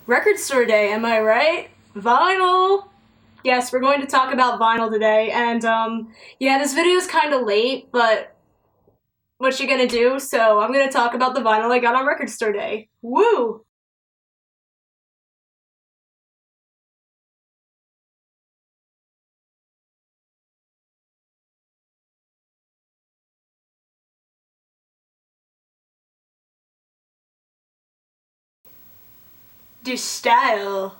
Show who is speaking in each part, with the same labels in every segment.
Speaker 1: Record store day, am I right? Vinyl! Yes, we're going to talk about vinyl today, and yeah, this video is kind of late, but what you gonna do? So I'm gonna talk about the vinyl I got on record store day. Woo! Du style.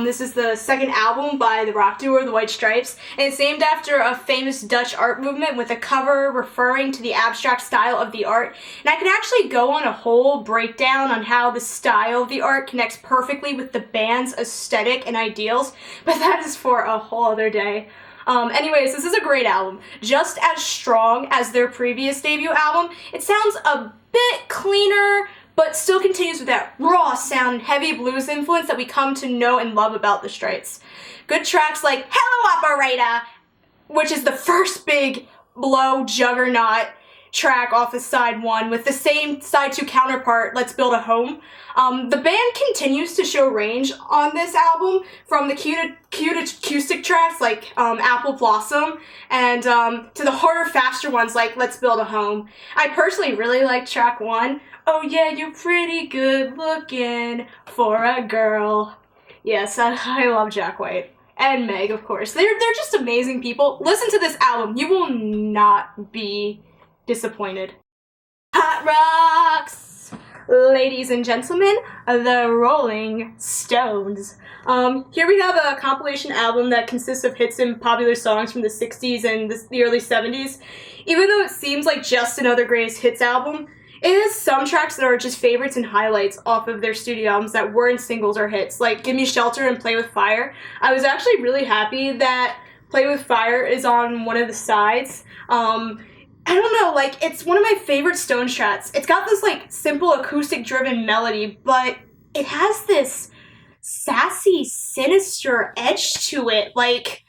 Speaker 1: This is the second album by the rock duo The White Stripes, and it's named after a famous Dutch art movement with a cover referring to the abstract style of the art. And I could actually go on a whole breakdown on how the style of the art connects perfectly with the band's aesthetic and ideals, but that is for a whole other day. Anyways, this is a great album. Just as strong as their previous debut album, it sounds a bit cleaner, but still continues with that raw sound and heavy blues influence that we come to know and love about the Stripes. Good tracks like Hello Operator, which is the first big blow juggernaut track off of side one with the same side two counterpart, Let's Build a Home. The band continues to show range on this album, from the cute acoustic tracks like Apple Blossom and to the harder, faster ones like Let's Build a Home. I personally really like track one. Oh yeah, you're pretty good looking for a girl. Yes, I love Jack White. And Meg, of course. They're just amazing people. Listen to this album. You will not be disappointed. Hot Rocks! Ladies and gentlemen, the Rolling Stones. Here we have a compilation album that consists of hits and popular songs from the 60s and the early 70s. Even though it seems like just another greatest hits album, it has some tracks that are just favorites and highlights off of their studio albums that weren't singles or hits, like Give Me Shelter and Play With Fire. I was actually really happy that Play With Fire is on one of the sides. I don't know, like, it's one of my favorite Stones tracks. It's got this, like, simple acoustic-driven melody, but it has this sassy, sinister edge to it. Like,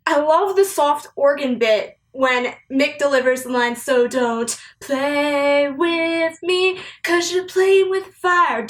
Speaker 1: I love the soft organ bit when Mick delivers the line, so don't play with me, 'cause you're playing with fire.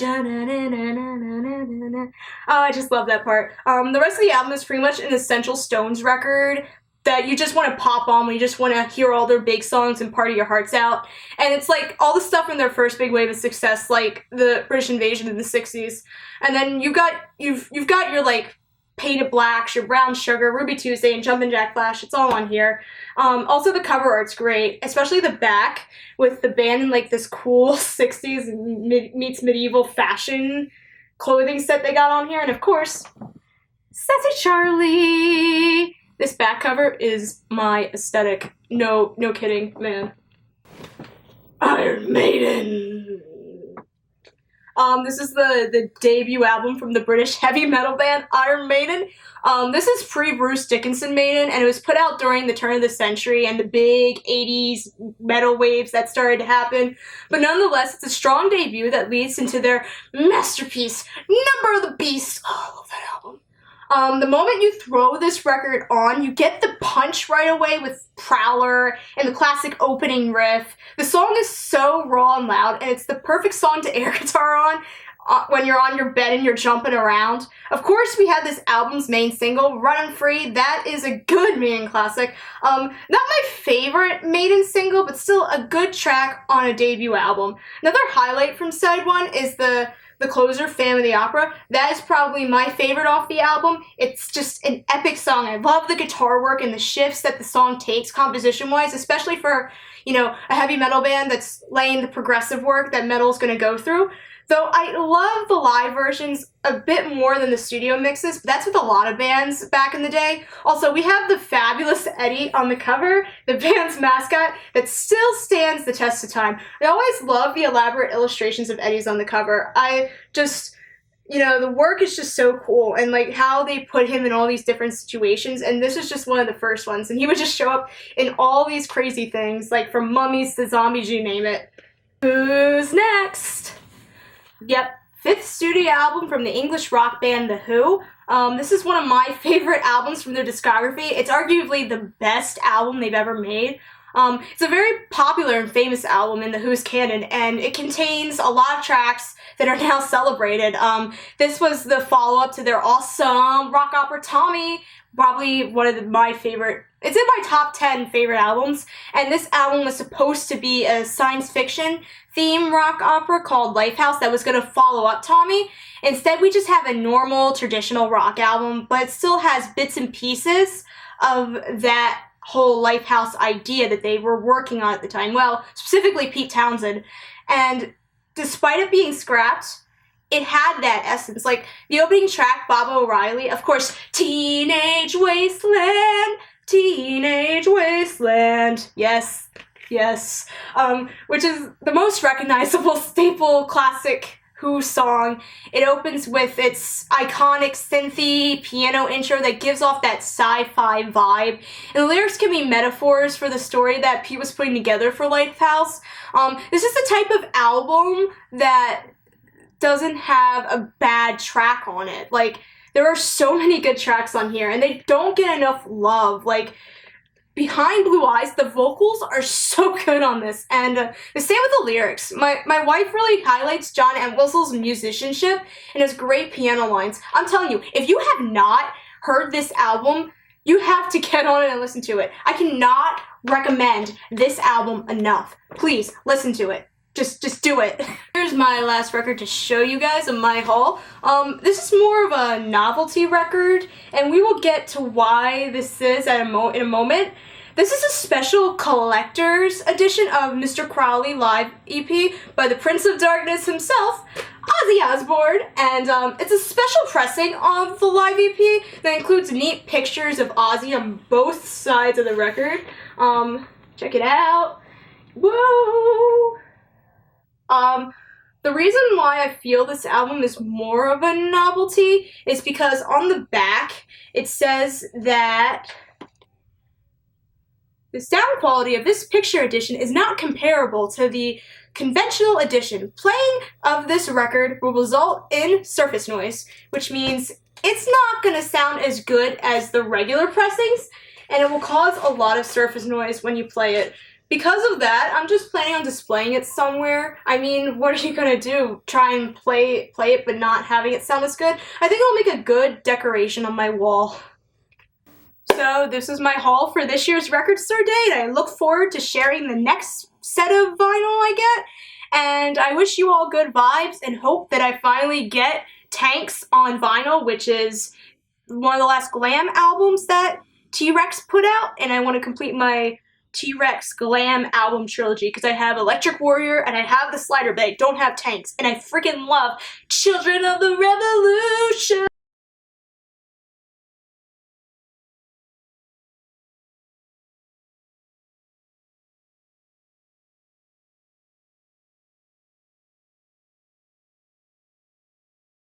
Speaker 1: Oh, I just love that part. The rest of the album is pretty much an essential Stones record that you just want to pop on when you just want to hear all their big songs and party your hearts out. And it's like all the stuff in their first big wave of success, like the British Invasion in the 60s. And then you've got your like Painted Blacks, your Brown Sugar, Ruby Tuesday, and Jumpin' Jack Flash. It's all on here. Also, the cover art's great, especially the back with the band in like this cool 60s meets medieval fashion clothing set they got on here. And of course, Sassy Charlie. This back cover is my aesthetic. No kidding, man. Iron Maiden. This is the debut album from the British heavy metal band Iron Maiden. This is pre-Bruce Dickinson Maiden, and it was put out during the turn of the century and the big 80s metal waves that started to happen. But nonetheless, it's a strong debut that leads into their masterpiece, Number of the Beast. Oh, I love that album. The moment you throw this record on, you get the punch right away with Prowler and the classic opening riff. The song is so raw and loud, and it's the perfect song to air guitar on when you're on your bed and you're jumping around. Of course, we had this album's main single, Runnin' Free. That is a good Maiden classic. Not my favorite Maiden single, but still a good track on a debut album. Another highlight from side one is the closer, Phantom of the Opera. That is probably my favorite off the album. It's just an epic song. I love the guitar work and the shifts that the song takes composition-wise, especially for, a heavy metal band that's laying the progressive work that metal's going to go through. Though I love the live versions a bit more than the studio mixes, but that's with a lot of bands back in the day. Also, we have the fabulous Eddie on the cover, the band's mascot, that still stands the test of time. I always love the elaborate illustrations of Eddie's on the cover. I just, the work is just so cool, and like how they put him in all these different situations, and this is just one of the first ones, and he would just show up in all these crazy things, like from mummies to zombies, you name it. Who's next? Yep, fifth studio album from the English rock band The Who. This is one of my favorite albums from their discography. It's arguably the best album they've ever made. It's a very popular and famous album in the Who's canon, and it contains a lot of tracks that are now celebrated. This was the follow-up to their awesome rock opera Tommy, probably one of my favorite. It's in my top 10 favorite albums, and this album was supposed to be a science fiction theme rock opera called Lifehouse that was going to follow up Tommy. Instead, we just have a normal traditional rock album, but it still has bits and pieces of that whole Lifehouse idea that they were working on at the time. Well, specifically Pete Townsend. And despite it being scrapped, it had that essence. Like, the opening track, Bob O'Reilly, of course, Teenage Wasteland, Teenage Wasteland, yes, which is the most recognizable staple classic Who song. It opens with its iconic synthy piano intro that gives off that sci-fi vibe. And the lyrics can be metaphors for the story that Pete was putting together for Lifehouse. This is the type of album that doesn't have a bad track on it. Like, there are so many good tracks on here, and they don't get enough love. Like, Behind Blue Eyes, the vocals are so good on this, and the same with the lyrics. My wife really highlights John Entwistle's musicianship and his great piano lines. I'm telling you, if you have not heard this album, you have to get on it and listen to it. I cannot recommend this album enough. Please, listen to it. Just do it. Here's my last record to show you guys in my haul. This is more of a novelty record, and we will get to why this is in a moment. This is a special collector's edition of Mr. Crowley Live EP by the Prince of Darkness himself, Ozzy Osbourne, and it's a special pressing of the live EP that includes neat pictures of Ozzy on both sides of the record. Check it out. Woo! The reason why I feel this album is more of a novelty is because on the back it says that the sound quality of this picture edition is not comparable to the conventional edition. Playing of this record will result in surface noise, which means it's not going to sound as good as the regular pressings, and it will cause a lot of surface noise when you play it. Because of that, I'm just planning on displaying it somewhere. I mean, what are you gonna do? Try and play it but not having it sound as good? I think it'll make a good decoration on my wall. So this is my haul for this year's Record Store Day, and I look forward to sharing the next set of vinyl I get. And I wish you all good vibes and hope that I finally get Tanks on vinyl, which is one of the last glam albums that T-Rex put out, and I want to complete my T-Rex glam album trilogy because I have Electric Warrior and I have the Slider, but I don't have Tanks, and I freaking love Children of the Revolution.